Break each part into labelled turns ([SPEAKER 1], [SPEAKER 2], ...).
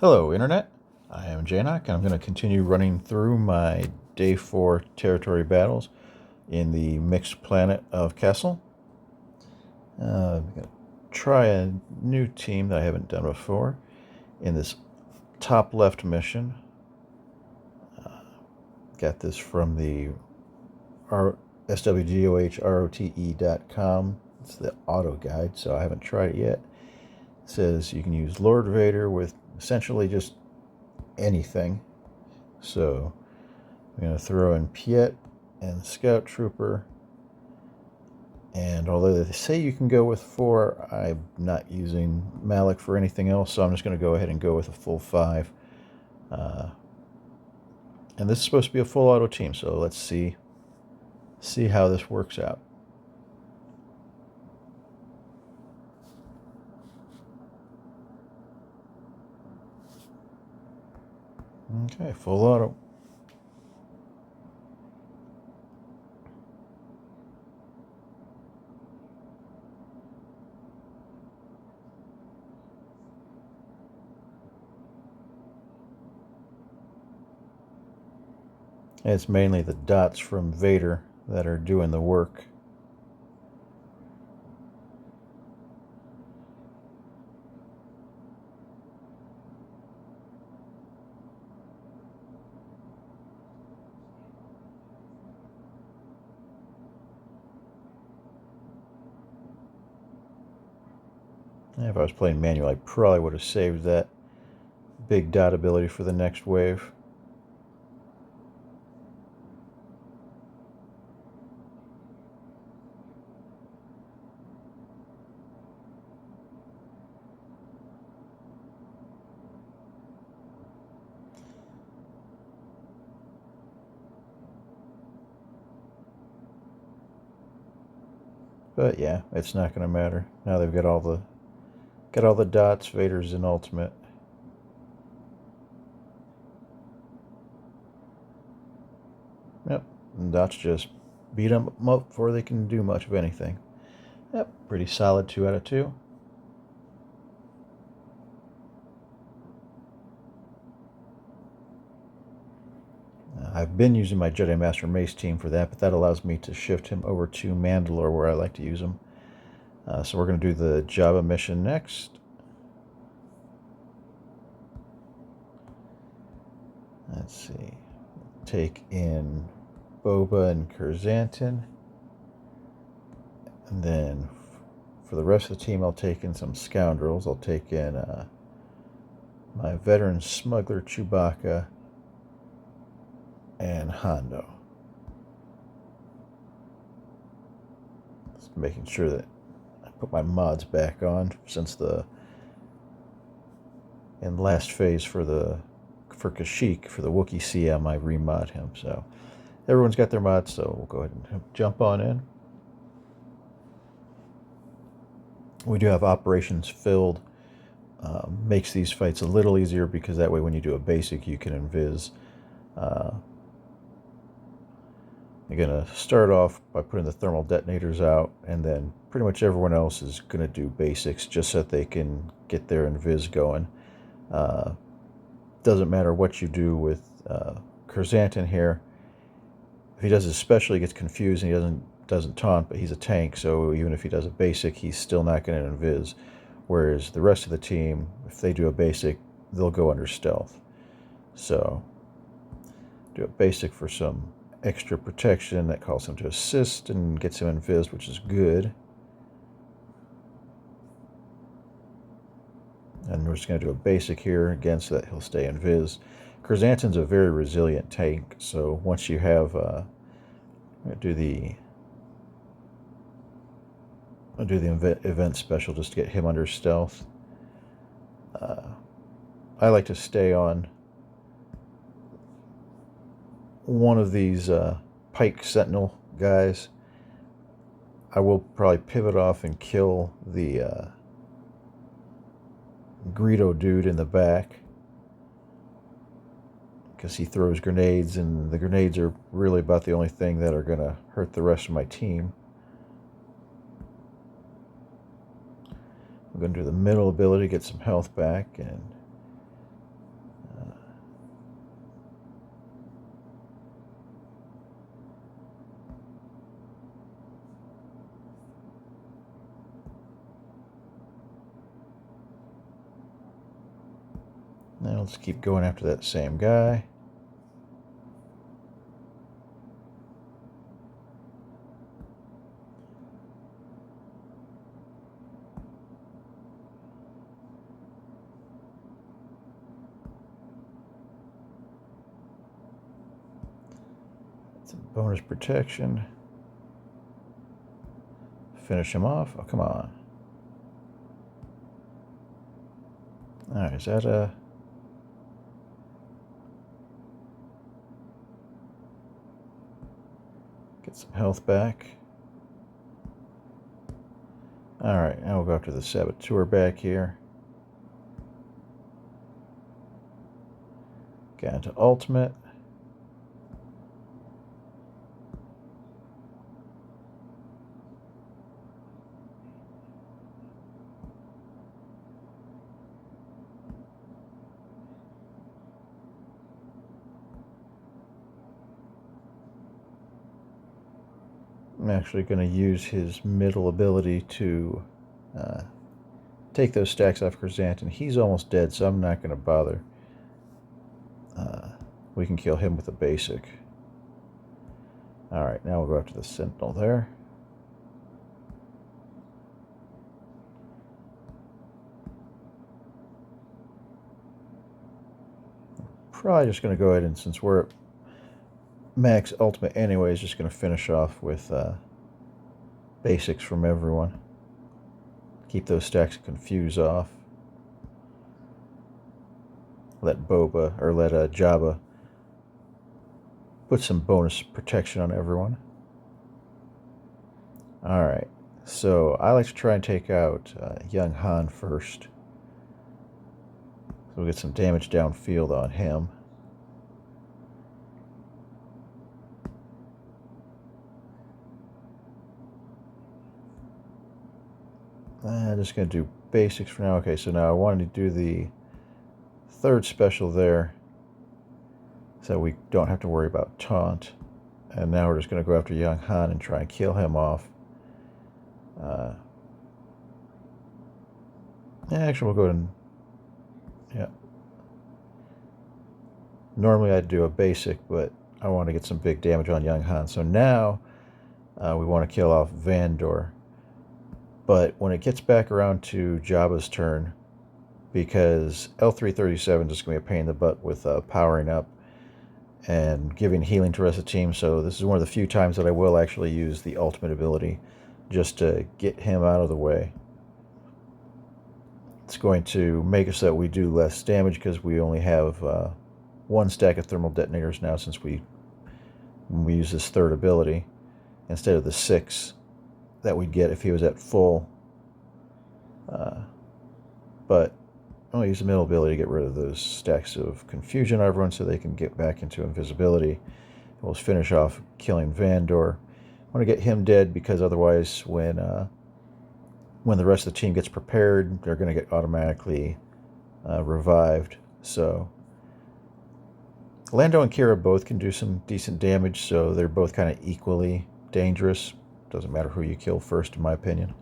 [SPEAKER 1] Hello, Internet. I am Janak, and I'm going to continue running through my Day 4 territory battles in the mixed planet of Kessel. I'm going to try a new team that I haven't done before in this top left mission. Got this from the swgohrote.com. It's the auto guide, so I haven't tried it yet. It says you can use Lord Vader with essentially just anything. So I'm going to throw in Piett and Scout Trooper. And although they say you can go with 4, I'm not using Malak for anything else, so I'm just going to go ahead and go with a full 5. And this is supposed to be a full auto team, so let's see how this works out. Okay, full auto. It's mainly the dots from Vader that are doing the work. If I was playing manual, I probably would have saved that big dot ability for the next wave. But yeah, it's not going to matter. Now they've got all the dots. Vader's in ultimate. Yep, and dots just beat them up before they can do much of anything. Yep, pretty solid 2 out of 2. I've been using my Jedi Master Mace team for that, but that allows me to shift him over to Mandalore where I like to use him. So we're going to do the Jabba mission next. Let's see. Take in Boba and Krrs. And then for the rest of the team, I'll take in some scoundrels. I'll take in my veteran smuggler Chewbacca and Hondo. Just making sure that I put my mods back on since in last phase for Kashyyyk, for the Wookiee CM, I remod him. So everyone's got their mods, so we'll go ahead and jump on in. We do have operations filled. Makes these fights a little easier because that way when you do a basic, you can invis. You're going to start off by putting the thermal detonators out, and then pretty much everyone else is going to do basics just so that they can get their invis going. Doesn't matter what you do with Krrs here. If he does his special, he gets confused and he doesn't taunt, but he's a tank, so even if he does a basic, he's still not going to invis. Whereas the rest of the team, if they do a basic, they'll go under stealth. So do a basic for some extra protection that calls him to assist and gets him invis, which is good. And we're just going to do a basic here again so that he'll stay invis. Krrs a very resilient tank, so once you have I'll do the event special just to get him under stealth. I like to stay on one of these Pike Sentinel guys. I will probably pivot off and kill the Greedo dude in the back because he throws grenades, and the grenades are really about the only thing that are going to hurt the rest of my team. I'm going to do the middle ability, get some health back, and Now let's keep going after that same guy. Some bonus protection. Finish him off. Oh, come on. Alright, is that a... Get some health back. Alright, now we'll go after the saboteur back here. Get into ultimate. I'm actually going to use his middle ability to take those stacks off Xanadu. He's almost dead, so I'm not going to bother. We can kill him with a basic. Alright, now we'll go after the Sentinel there. Probably just going to go ahead and, since we're at max ultimate anyways, just going to finish off with basics from everyone. Keep those stacks of confuse off. Let Boba, or let Jabba put some bonus protection on everyone. Alright, so I like to try and take out young Han first. So we'll get some damage downfield on him. I'm just going to do basics for now. Okay, so now I wanted to do the third special there, so we don't have to worry about taunt. And now we're just going to go after young Han and try and kill him off. Actually, we'll go ahead and... Yeah. Normally I'd do a basic, but I want to get some big damage on young Han. So now we want to kill off Vandor. But when it gets back around to Jabba's turn, because L337 is just going to be a pain in the butt with powering up and giving healing to the rest of the team, so this is one of the few times that I will actually use the ultimate ability just to get him out of the way. It's going to make it so that we do less damage because we only have one stack of thermal detonators now since we use this third ability instead of the 6 that we'd get if he was at full. But I'll use the middle ability to get rid of those stacks of confusion on everyone so they can get back into invisibility. We'll finish off killing Vandor. I want to get him dead because otherwise when the rest of the team gets prepared, they're going to get automatically revived. So Lando and Kira both can do some decent damage, so they're both kind of equally dangerous. Doesn't matter who you kill first, in my opinion.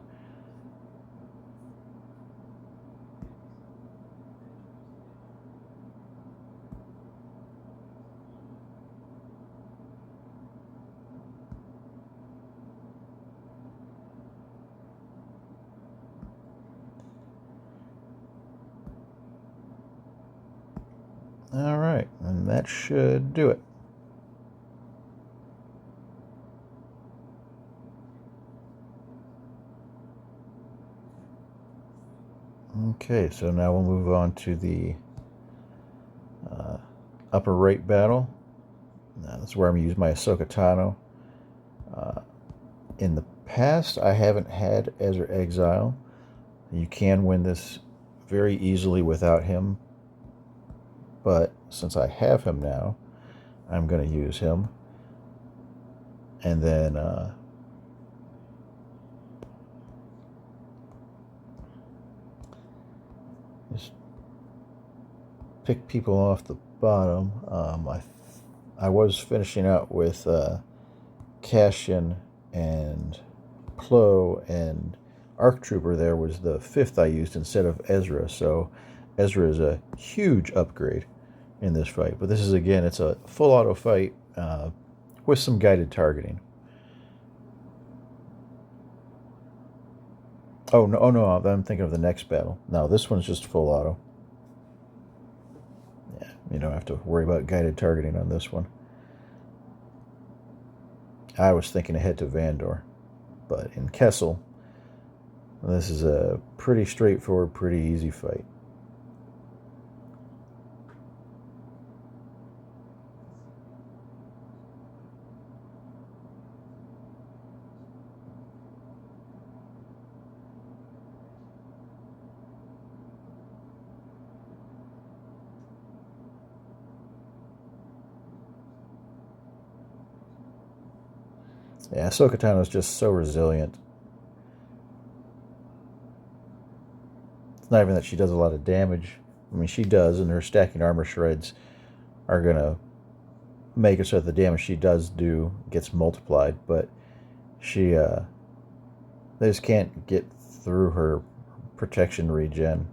[SPEAKER 1] All right, and that should do it. Okay, so now we'll move on to the upper right battle. Now, that's where I'm going to use my Ahsoka Tano. In the past, I haven't had Ezra Exile. You can win this very easily without him, but since I have him now, I'm going to use him. And then just pick people off the bottom. I was finishing out with Cassian and Plo, and ARC Trooper there was the 5th I used instead of Ezra, so Ezra is a huge upgrade in this fight. But this is, again, it's a full auto fight with some guided targeting. Oh no, I'm thinking of the next battle. No, this one's just full auto. Yeah, you don't have to worry about guided targeting on this one. I was thinking ahead to Vandor, but in Kessel, this is a pretty straightforward, pretty easy fight. Yeah, Ahsoka Tano is just so resilient. It's not even that she does a lot of damage. I mean, she does, and her stacking armor shreds are going to make it so that the damage she does do gets multiplied, but she, they just can't get through her protection regen.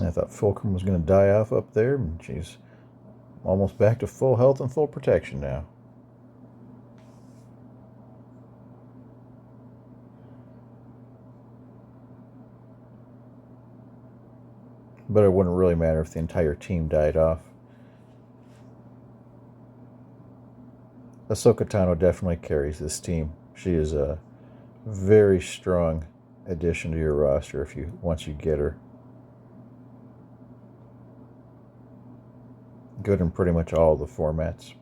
[SPEAKER 1] I thought Fulcrum was going to die off up there, and she's almost back to full health and full protection now. But it wouldn't really matter if the entire team died off. Ahsoka Tano definitely carries this team. She is a very strong addition to your roster once you get her. Good in pretty much all the formats.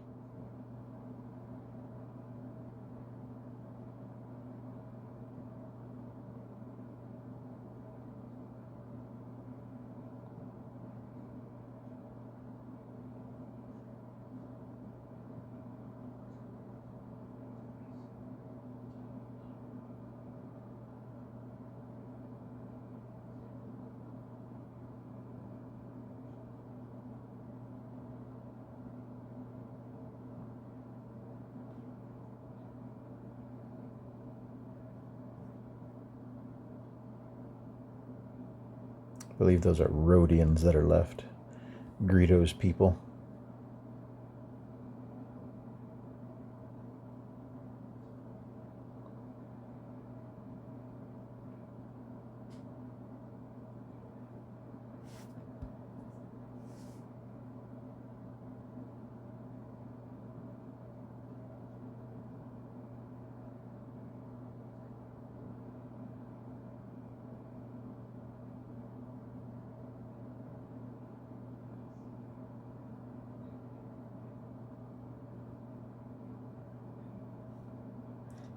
[SPEAKER 1] I believe those are Rhodians that are left. Greedo's people.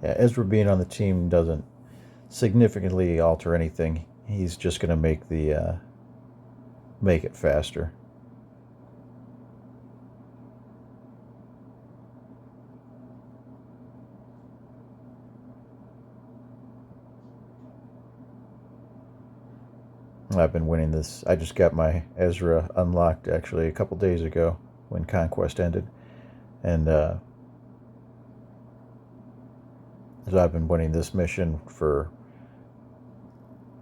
[SPEAKER 1] Yeah, Ezra being on the team doesn't significantly alter anything. He's just going to make make it faster. I've been winning this. I just got my Ezra unlocked actually a couple days ago when Conquest ended, and so I've been winning this mission for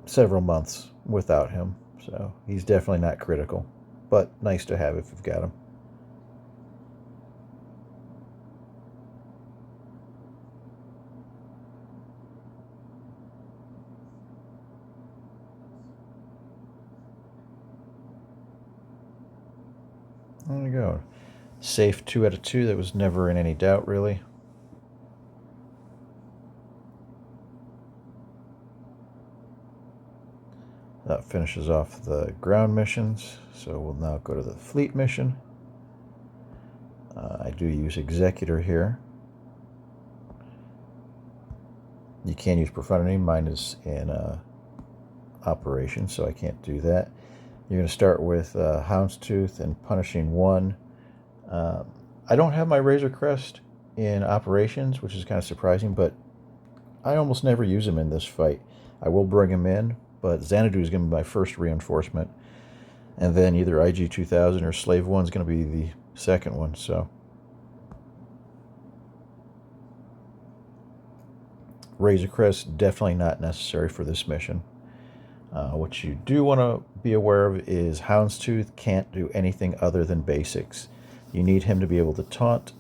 [SPEAKER 1] several months without him. So he's definitely not critical, but nice to have if you've got him. There we go. Safe 2 out of 2. That was never in any doubt, really. That finishes off the ground missions, so we'll now go to the fleet mission. I do use Executor here. You can use Profundity. Mine is in operation, so I can't do that. You're going to start with Houndstooth and Punishing 1. I don't have my Razor Crest in operations, which is kind of surprising, but I almost never use him in this fight. I will bring him in, but Xanadu is going to be my first reinforcement. And then either IG-2000 or Slave 1 is going to be the second one. So Razor Crest, definitely not necessary for this mission. What you do want to be aware of is Houndstooth can't do anything other than basics. You need him to be able to taunt,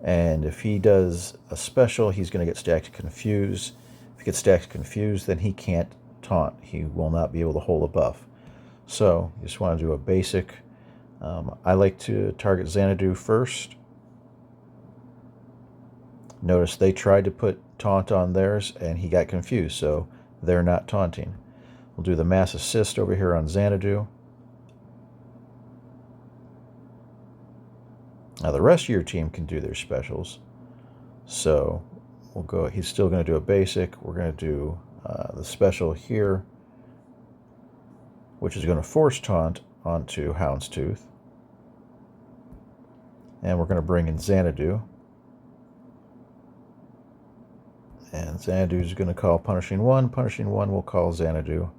[SPEAKER 1] and if he does a special, he's going to get stacked confused. If he gets stacked confused, then he can't taunt. He will not be able to hold a buff. So you just want to do a basic. I like to target Xanadu first. Notice they tried to put taunt on theirs, and he got confused, so they're not taunting. We'll do the mass assist over here on Xanadu. Now the rest of your team can do their specials. So we'll go, he's still going to do a basic. We're going to do the special here, which is going to force taunt onto Houndstooth. And we're going to bring in Xanadu. And Xanadu is going to call Punishing 1. Punishing 1 will call Xanadu.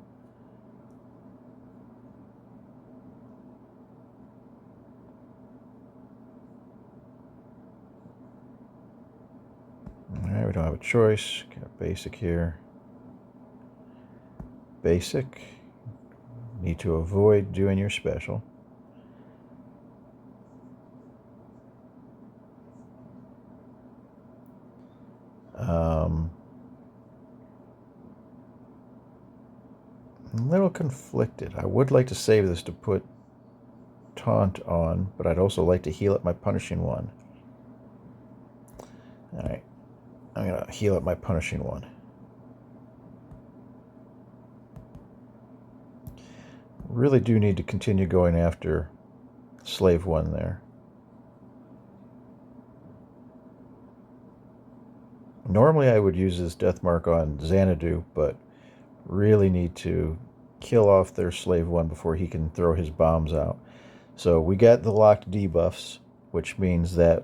[SPEAKER 1] Alright, we don't have a choice. Got basic here. Basic. Need to avoid doing your special. A little conflicted. I would like to save this to put taunt on, but I'd also like to heal up my Punishing 1. Alright, I'm going to heal up my Punishing 1. Really do need to continue going after Slave 1 there. Normally I would use this death mark on Xanadu, but really need to kill off their Slave 1 before he can throw his bombs out. So we got the locked debuffs, which means that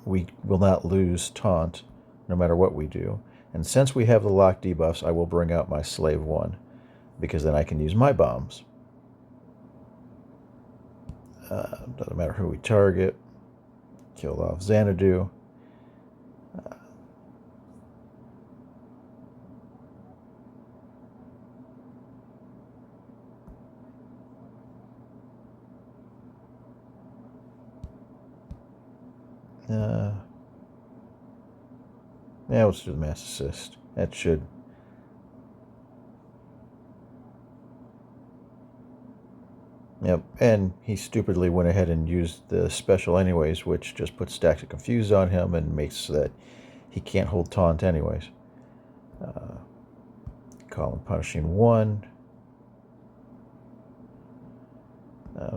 [SPEAKER 1] we will not lose taunt no matter what we do. And since we have the locked debuffs, I will bring out my Slave 1, because then I can use my bombs. Doesn't matter who we target. Kill off Xanadu. Yeah, let's do the mass assist. That should. Yep, and he stupidly went ahead and used the special anyways, which just puts stacks of confuse on him and makes so that he can't hold taunt anyways. Call him Punishing 1.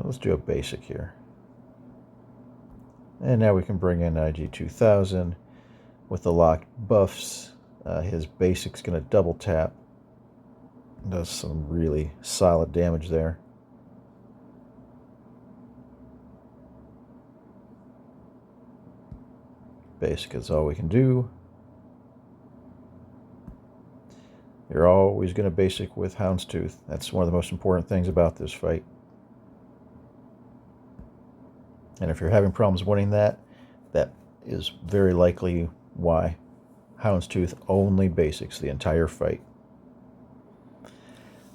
[SPEAKER 1] Let's do a basic here. And now we can bring in IG-2000 with the locked buffs. His basic's going to double tap. Does some really solid damage there. Basic is all we can do. You're always going to basic with Houndstooth. That's one of the most important things about this fight. And if you're having problems winning that, that is very likely why. Houndstooth only basics the entire fight.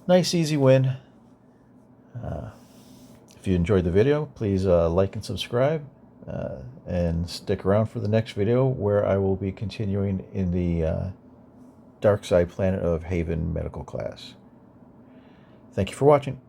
[SPEAKER 1] Nice, easy win. If you enjoyed the video, please like and subscribe. And stick around for the next video, where I will be continuing in the dark side planet of Haven Medical Class. Thank you for watching.